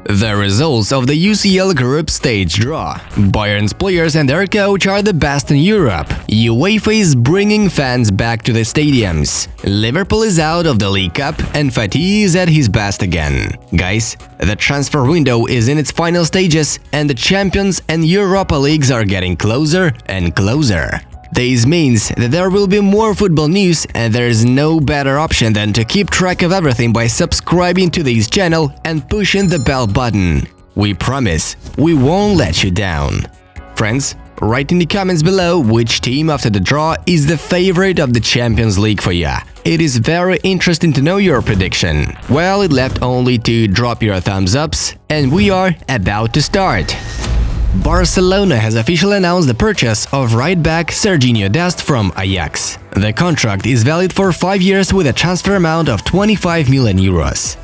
The results of the UCL group stage draw. Bayern's players and their coach are the best in Europe. UEFA is bringing fans back to the stadiums. Liverpool is out of the League Cup and Fati is at his best again. Guys, the transfer window is in its final stages and the Champions and Europa Leagues are getting closer and closer. This means that there will be more football news and there's no better option than to keep track of everything by subscribing to this channel and pushing the bell button. We promise we won't let you down. Friends, write in the comments below which team after the draw is the favorite of the Champions League for ya. It is very interesting to know your prediction. Well, it left only to drop your thumbs ups and we are about to start. Barcelona has officially announced the purchase of right-back Serginho Dest from Ajax. The contract is valid for 5 years with a transfer amount of 25 million euros.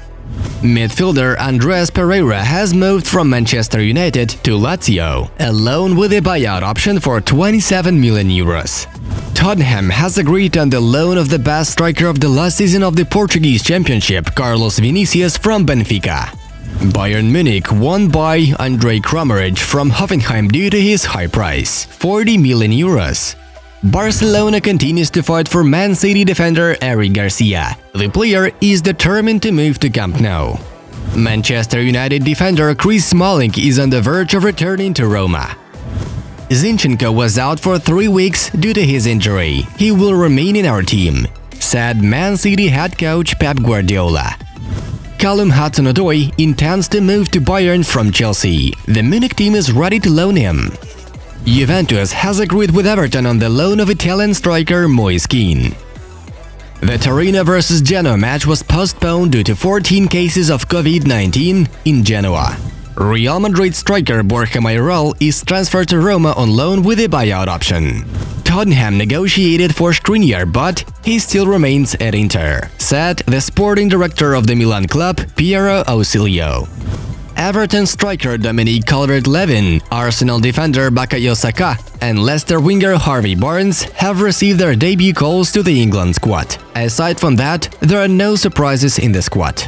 Midfielder Andres Pereira has moved from Manchester United to Lazio, a loan with a buyout option for 27 million euros. Tottenham has agreed on the loan of the best striker of the last season of the Portuguese Championship, Carlos Vinicius from Benfica. Bayern Munich won by Andrej Kramaric from Hoffenheim due to his high price, 40 million euros. Barcelona continues to fight for Man City defender Eric Garcia. The player is determined to move to Camp Nou. Manchester United defender Chris Smalling is on the verge of returning to Roma. Zinchenko was out for 3 weeks due to his injury. He will remain in our team, said Man City head coach Pep Guardiola. Callum Hudson-Odoi intends to move to Bayern from Chelsea. The Munich team is ready to loan him. Juventus has agreed with Everton on the loan of Italian striker Moise Kean. The Torino vs Genoa match was postponed due to 14 cases of COVID-19 in Genoa. Real Madrid striker Borja Mayoral is transferred to Roma on loan with a buyout option. Tottenham negotiated for Skriniar, but he still remains at Inter, said the sporting director of the Milan club, Piero Ausilio. Everton striker Dominic Calvert-Lewin, Arsenal defender Bukayo Saka, and Leicester winger Harvey Barnes have received their debut calls to the England squad. Aside from that, there are no surprises in the squad.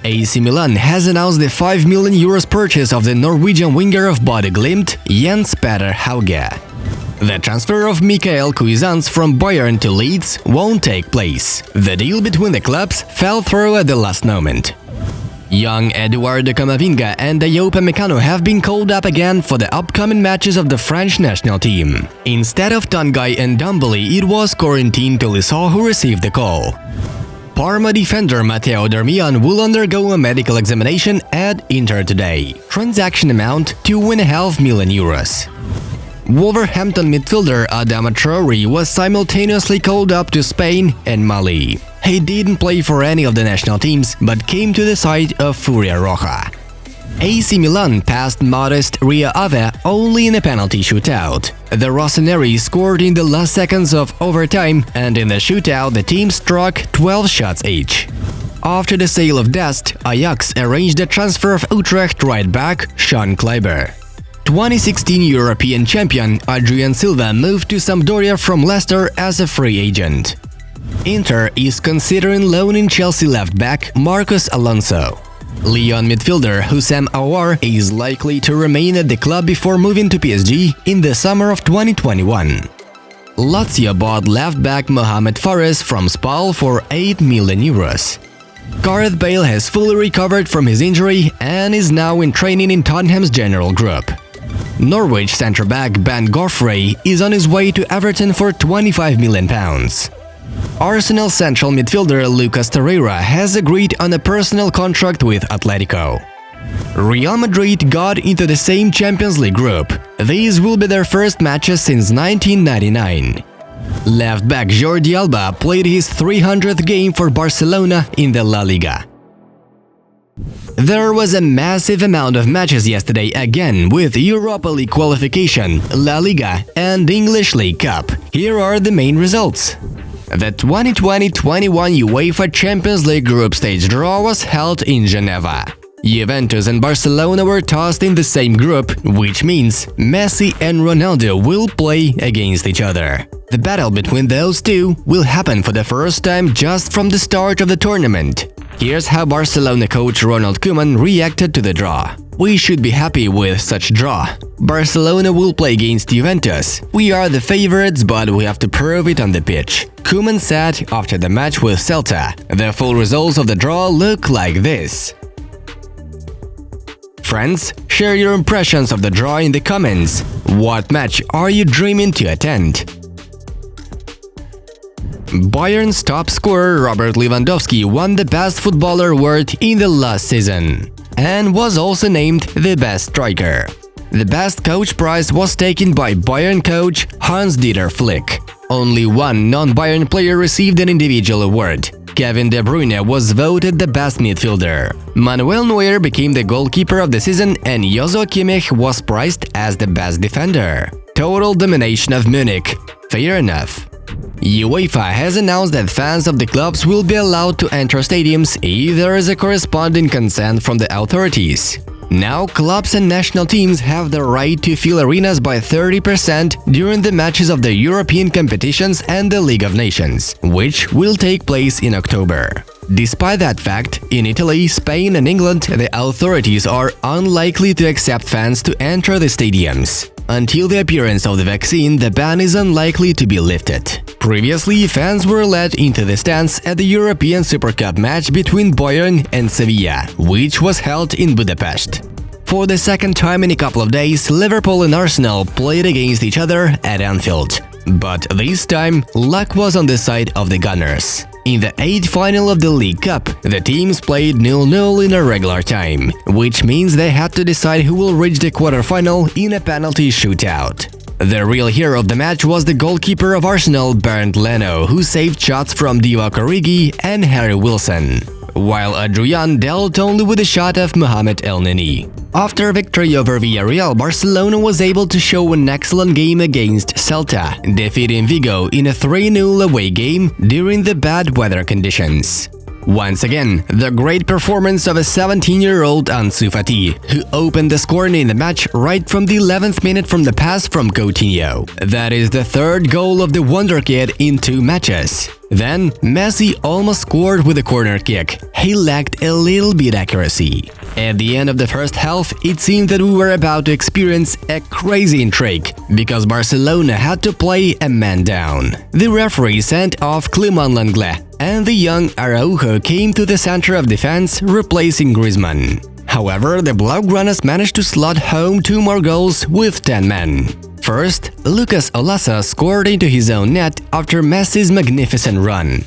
AC Milan has announced the 5 million euros purchase of the Norwegian winger of Bodø Glimt, Jens Petter Hauge. The transfer of Mikael Cuisance from Bayern to Leeds won't take place. The deal between the clubs fell through at the last moment. Young Eduardo Camavinga and Dayot Upamecano have been called up again for the upcoming matches of the French national team. Instead of Tanguy and Ndombele, it was Corentin Tolisso who received the call. Parma defender Matteo Darmian will undergo a medical examination at Inter today. Transaction amount 2.5 million euros. Wolverhampton midfielder Adama Traoré was simultaneously called up to Spain and Mali. He didn't play for any of the national teams, but came to the side of Furia Roja. AC Milan passed modest Rio Ave only in a penalty shootout. The Rossoneri scored in the last seconds of overtime, and in the shootout the team struck 12 shots each. After the sale of Dest, Ajax arranged the transfer of Utrecht right-back Sean Kleiber. 2016 European champion Adrien Silva moved to Sampdoria from Leicester as a free agent. Inter is considering loaning Chelsea left-back Marcos Alonso. Lyon midfielder Houssem Aouar is likely to remain at the club before moving to PSG in the summer of 2021. Lazio bought left-back Mohamed Fares from Spal for 8 million euros. Gareth Bale has fully recovered from his injury and is now in training in Tottenham's general group. Norwich centre-back Ben Godfrey is on his way to Everton for £25 million. Arsenal central midfielder Lucas Torreira has agreed on a personal contract with Atletico. Real Madrid got into the same Champions League group. These will be their first matches since 1999. Left-back Jordi Alba played his 300th game for Barcelona in the La Liga. There was a massive amount of matches yesterday again with Europa League qualification, La Liga and English League Cup. Here are the main results. The 2020-21 UEFA Champions League group stage draw was held in Geneva. Juventus and Barcelona were tossed in the same group, which means Messi and Ronaldo will play against each other. The battle between those two will happen for the first time just from the start of the tournament. Here's how Barcelona coach Ronald Koeman reacted to the draw. "We should be happy with such draw. Barcelona will play against Juventus. We are the favorites, but we have to prove it on the pitch," Koeman said after the match with Celta. The full results of the draw look like this. Friends, share your impressions of the draw in the comments. What match are you dreaming to attend? Bayern's top scorer Robert Lewandowski won the Best Footballer award in the last season and was also named the best striker. The Best Coach prize was taken by Bayern coach Hans-Dieter Flick. Only one non-Bayern player received an individual award. Kevin De Bruyne was voted the best midfielder. Manuel Neuer became the goalkeeper of the season and Joshua Kimmich was prized as the best defender. Total domination of Munich. Fair enough. UEFA has announced that fans of the clubs will be allowed to enter stadiums if there is a corresponding consent from the authorities. Now, clubs and national teams have the right to fill arenas by 30% during the matches of the European competitions and the League of Nations, which will take place in October. Despite that fact, in Italy, Spain and England, the authorities are unlikely to accept fans to enter the stadiums. Until the appearance of the vaccine, the ban is unlikely to be lifted. Previously, fans were let into the stands at the European Super Cup match between Bayern and Sevilla, which was held in Budapest. For the second time in a couple of days, Liverpool and Arsenal played against each other at Anfield. But this time, luck was on the side of the Gunners. In the 8th final of the League Cup, the teams played 0-0 in a regular time, which means they had to decide who will reach the quarterfinal in a penalty shootout. The real hero of the match was the goalkeeper of Arsenal, Bernd Leno, who saved shots from Divock Origi and Harry Wilson, while Adrian dealt only with a shot of Mohamed Elneny. After victory over Villarreal, Barcelona was able to show an excellent game against Celta, defeating Vigo in a 3-0 away game during the bad weather conditions. Once again, the great performance of a 17-year-old Ansu Fati, who opened the scoring in the match right from the 11th minute from the pass from Coutinho. That is the third goal of the Wonder Kid in 2 matches. Then, Messi almost scored with a corner kick. He lacked a little bit accuracy. At the end of the first half, it seemed that we were about to experience a crazy intrigue, because Barcelona had to play a man down. The referee sent off Clément Lenglet, and the young Araujo came to the center of defense, replacing Griezmann. However, the Blaugranas managed to slot home 2 more goals with 10 men. First, Lucas Olasa scored into his own net after Messi's magnificent run.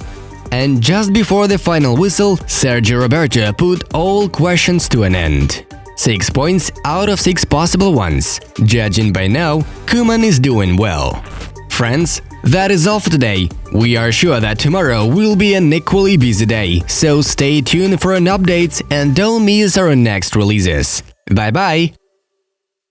And just before the final whistle, Sergio Roberto put all questions to an end. 6 points out of 6 possible ones. Judging by now, Koeman is doing well. Friends, that is all for today. We are sure that tomorrow will be an equally busy day, so stay tuned for an update and don't miss our next releases. Bye bye!